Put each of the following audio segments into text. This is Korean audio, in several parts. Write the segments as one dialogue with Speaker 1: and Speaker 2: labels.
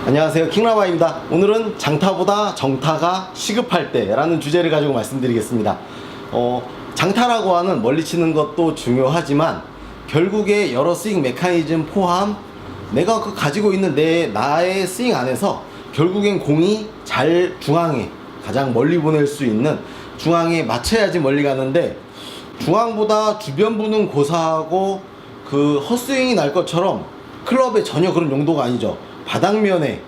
Speaker 1: 안녕하세요, 킹라바입니다. 오늘은 장타보다 정타가 시급할 때 라는 주제를 가지고 말씀드리겠습니다. 장타라고 하는 멀리 치는 것도 중요하지만 결국에 여러 스윙 메커니즘 포함 내가 가지고 있는 나의 스윙 안에서 결국엔 공이 잘 중앙에 가장 멀리 보낼 수 있는 중앙에 맞춰야지 멀리 가는데, 중앙보다 주변부는 고사하고 그 헛스윙이 날 것처럼 클럽의 전혀 그런 용도가 아니죠. 바닥면에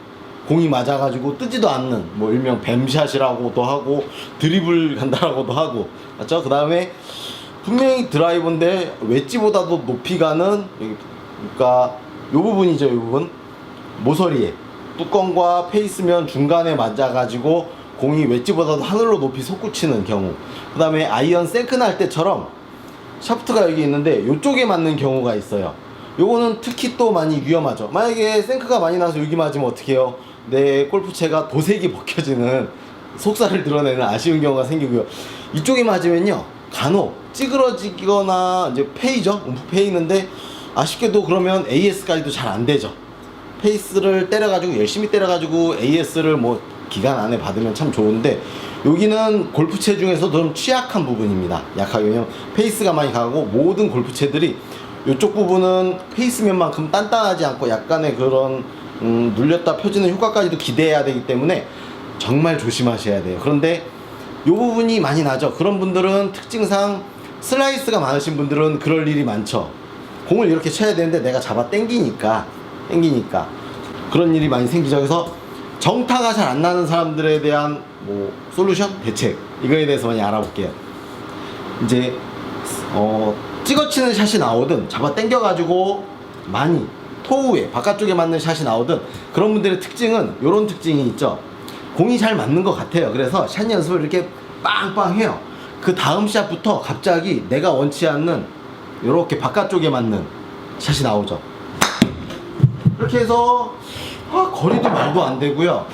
Speaker 1: 공이 맞아가지고 뜨지도 않는, 뭐 일명 뱀샷이라고도 하고 드리블 간다라고도 하고, 맞죠? 그 다음에 분명히 드라이버인데 웨지보다도 높이 가는, 그러니까 요 부분이죠. 요 부분 모서리에 뚜껑과 페이스면 중간에 맞아가지고 공이 웨지보다도 하늘로 높이 솟구치는 경우, 그 다음에 아이언 생크 날 때처럼 샤프트가 여기 있는데 요쪽에 맞는 경우가 있어요. 요거는 특히 또 많이 위험하죠. 만약에 생크가 많이 나서 여기 맞으면 어떻게 해요? 내 골프채가 도색이 벗겨지는, 속살을 드러내는 아쉬운 경우가 생기고요. 이쪽에 맞으면요, 간혹 찌그러지거나 이제 페이죠. 페이는데 아쉽게도 그러면 AS까지도 잘 안 되죠. 페이스를 때려가지고 열심히 때려가지고 AS를 뭐 기간 안에 받으면 참 좋은데, 여기는 골프채 중에서 좀 취약한 부분입니다. 약하게. 왜냐면 페이스가 많이 가고 모든 골프채들이 이쪽 부분은 페이스면만큼 단단하지 않고 약간의 그런 눌렸다 펴지는 효과까지도 기대해야 되기 때문에 정말 조심하셔야 돼요. 그런데 이 부분이 많이 나죠. 그런 분들은 특징상 슬라이스가 많으신 분들은 그럴 일이 많죠. 공을 이렇게 쳐야 되는데 내가 잡아 당기니까 그런 일이 많이 생기죠. 그래서 정타가 잘 안 나는 사람들에 대한 뭐 솔루션, 대책, 이거에 대해서 많이 알아볼게요. 이제 찍어치는 샷이 나오든 잡아 당겨가지고 많이 토우에 바깥쪽에 맞는 샷이 나오든, 그런 분들의 특징은 이런 특징이 있죠. 공이 잘 맞는 것 같아요. 그래서 샷 연습을 이렇게 빵빵 해요. 그 다음 샷부터 갑자기 내가 원치 않는 이렇게 바깥쪽에 맞는 샷이 나오죠. 이렇게 해서 거리도 말도 안 되고요.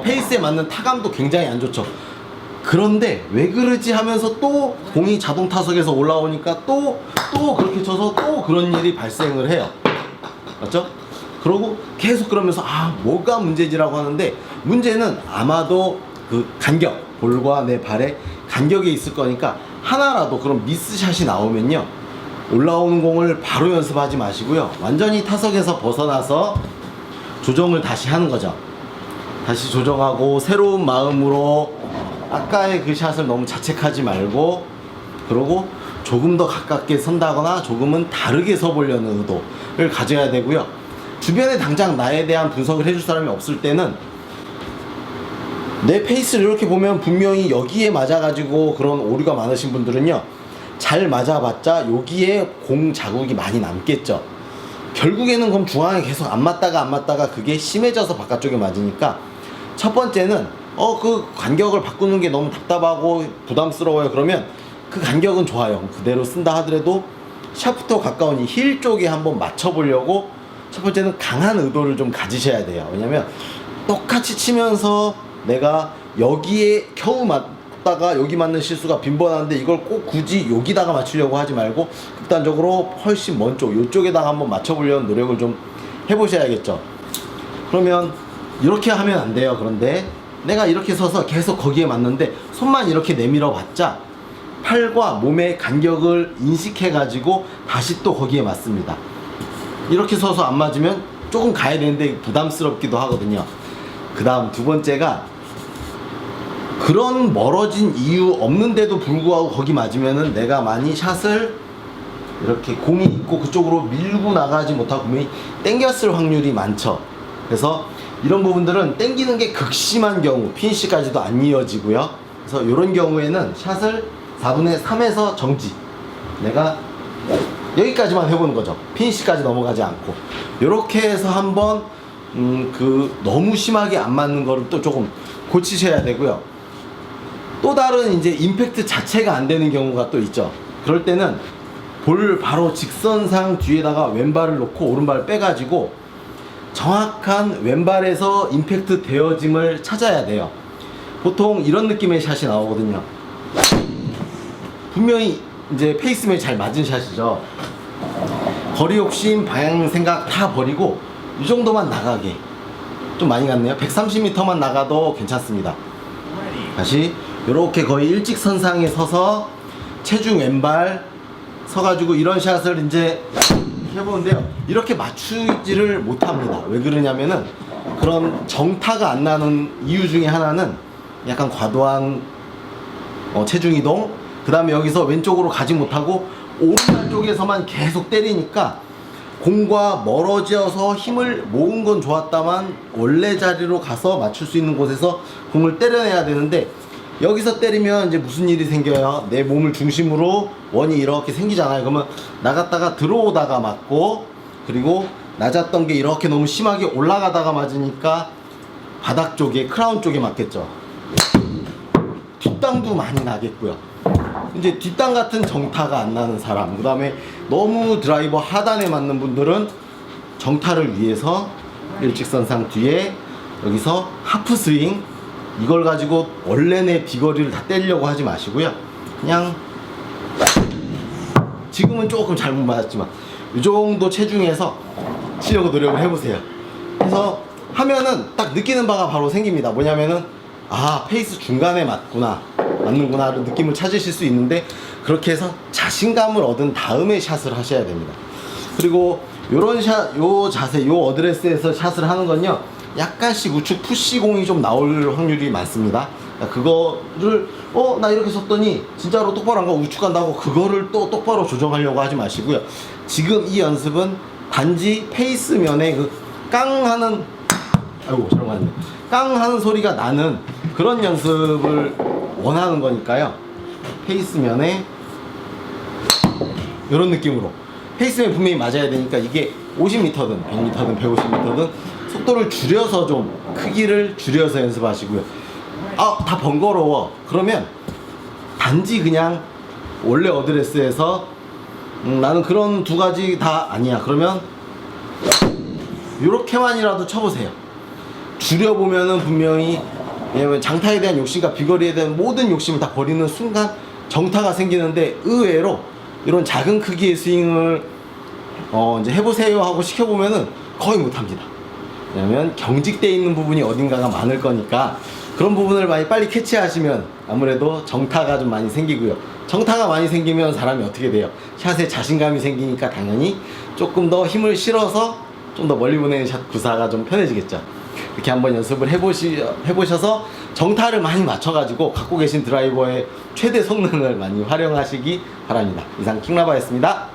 Speaker 1: 페이스에 맞는 타감도 굉장히 안 좋죠. 그런데 왜 그러지 하면서 또 공이 자동 타석에서 올라오니까 또 그렇게 쳐서 또 그런 일이 발생을 해요. 맞죠? 그러고 계속 그러면서 뭐가 문제지라고 하는데, 문제는 아마도 그 간격, 볼과 내 발의 간격에 있을 거니까 하나라도 그런 미스샷이 나오면요, 올라오는 공을 바로 연습하지 마시고요, 완전히 타석에서 벗어나서 조정을 다시 하는 거죠. 다시 조정하고 새로운 마음으로 아까의 그 샷을 너무 자책하지 말고, 그러고 조금 더 가깝게 선다거나 조금은 다르게 서보려는 의도를 가져야 되고요. 주변에 당장 나에 대한 분석을 해줄 사람이 없을 때는 내 페이스를 이렇게 보면 분명히 여기에 맞아가지고 그런 오류가 많으신 분들은요, 잘 맞아봤자 여기에 공 자국이 많이 남겠죠. 결국에는 그럼 중앙에 계속 안 맞다가 그게 심해져서 바깥쪽에 맞으니까, 첫 번째는 그 간격을 바꾸는 게 너무 답답하고 부담스러워요. 그러면 그 간격은 좋아요. 그대로 쓴다 하더라도 샤프트와 가까운 이 힐 쪽에 한번 맞춰보려고 첫 번째는 강한 의도를 좀 가지셔야 돼요. 왜냐면 똑같이 치면서 내가 여기에 겨우 맞다가 여기 맞는 실수가 빈번한데, 이걸 꼭 굳이 여기다가 맞추려고 하지 말고 극단적으로 훨씬 먼 쪽, 이쪽에다가 한번 맞춰보려는 노력을 좀 해보셔야겠죠. 그러면 이렇게 하면 안 돼요. 그런데 내가 이렇게 서서 계속 거기에 맞는데 손만 이렇게 내밀어 봤자 팔과 몸의 간격을 인식해 가지고 다시 또 거기에 맞습니다. 이렇게 서서 안 맞으면 조금 가야 되는데 부담스럽기도 하거든요. 그 다음 두 번째가, 그런 멀어진 이유 없는데도 불구하고 거기 맞으면은 내가 많이 샷을 이렇게 공이 있고 그쪽으로 밀고 나가지 못하고 공이 땡겼을 확률이 많죠. 그래서 이런 부분들은 땡기는 게 극심한 경우 피니시까지도 안 이어지고요. 그래서 이런 경우에는 샷을 4분의 3에서 정지, 내가 여기까지만 해보는 거죠. 피니시까지 넘어가지 않고. 이렇게 해서 한번 너무 심하게 안 맞는 거를 또 조금 고치셔야 되고요. 또 다른 이제 임팩트 자체가 안 되는 경우가 또 있죠. 그럴 때는 볼 바로 직선상 뒤에다가 왼발을 놓고 오른발을 빼가지고 정확한 왼발에서 임팩트 되어짐을 찾아야 돼요. 보통 이런 느낌의 샷이 나오거든요. 분명히 이제 페이스면 잘 맞은 샷이죠. 거리 욕심, 방향 생각 다 버리고 이 정도만 나가게, 좀 많이 갔네요. 130m만 나가도 괜찮습니다. 다시 이렇게 거의 일직선상에 서서 체중 왼발 서가지고 이런 샷을 이제 해보는데요. 이렇게 맞추지를 못합니다. 왜 그러냐면은 그런 정타가 안 나는 이유 중에 하나는 약간 과도한 체중 이동, 그 다음에 여기서 왼쪽으로 가지 못하고 오른발 쪽에서만 계속 때리니까 공과 멀어져서 힘을 모은 건 좋았다만 원래 자리로 가서 맞출 수 있는 곳에서 공을 때려내야 되는데, 여기서 때리면 이제 무슨 일이 생겨요? 내 몸을 중심으로 원이 이렇게 생기잖아요. 그러면 나갔다가 들어오다가 맞고, 그리고 낮았던 게 이렇게 너무 심하게 올라가다가 맞으니까 바닥 쪽에, 크라운 쪽에 맞겠죠. 뒷땅도 많이 나겠고요. 이제 뒷땅 같은 정타가 안 나는 사람, 그 다음에 너무 드라이버 하단에 맞는 분들은 정타를 위해서 일직선상 뒤에 여기서 하프 스윙, 이걸 가지고 원래 내 비거리를 다 때리려고 하지 마시고요. 그냥 지금은 조금 잘못 맞았지만 이 정도 체중에서 치려고 노력을 해보세요. 그래서 하면은 딱 느끼는 바가 바로 생깁니다. 뭐냐면은 아, 페이스 중간에 맞는구나 하는 느낌을 찾으실 수 있는데, 그렇게 해서 자신감을 얻은 다음에 샷을 하셔야 됩니다. 그리고 요런 샷, 요 자세, 요 어드레스에서 샷을 하는 건요, 약간씩 우측 푸시공이 좀 나올 확률이 많습니다. 그거를 나 이렇게 섰더니 진짜로 똑바로 안 가고 우측 간다고 그거를 또 똑바로 조정하려고 하지 마시고요. 지금 이 연습은 단지 페이스 면에 그 깡 하는, 아이고 잘못 맞네, 깡 하는 소리가 나는 그런 연습을 원하는 거니까요. 페이스 면에 이런 느낌으로, 페이스면 분명히 맞아야 되니까 이게 50m든 100m든 150m든 속도를 줄여서, 좀 크기를 줄여서 연습하시고요. 다 번거로워 그러면 단지 그냥 원래 어드레스에서 나는 그런 두 가지 다 아니야 그러면 이렇게만이라도 쳐보세요. 줄여보면은 분명히, 왜냐면 장타에 대한 욕심과 비거리에 대한 모든 욕심을 다 버리는 순간 정타가 생기는데, 의외로 이런 작은 크기의 스윙을 이제 해보세요 하고 시켜보면은 거의 못합니다. 왜냐면 경직되어 있는 부분이 어딘가가 많을 거니까 그런 부분을 많이 빨리 캐치하시면 아무래도 정타가 좀 많이 생기고요. 정타가 많이 생기면 사람이 어떻게 돼요? 샷에 자신감이 생기니까 당연히 조금 더 힘을 실어서 좀 더 멀리 보내는 샷 구사가 좀 편해지겠죠. 이렇게 한번 연습을 해보셔서 정타를 많이 맞춰가지고 갖고 계신 드라이버의 최대 성능을 많이 활용하시기 바랍니다. 이상 킹라바였습니다.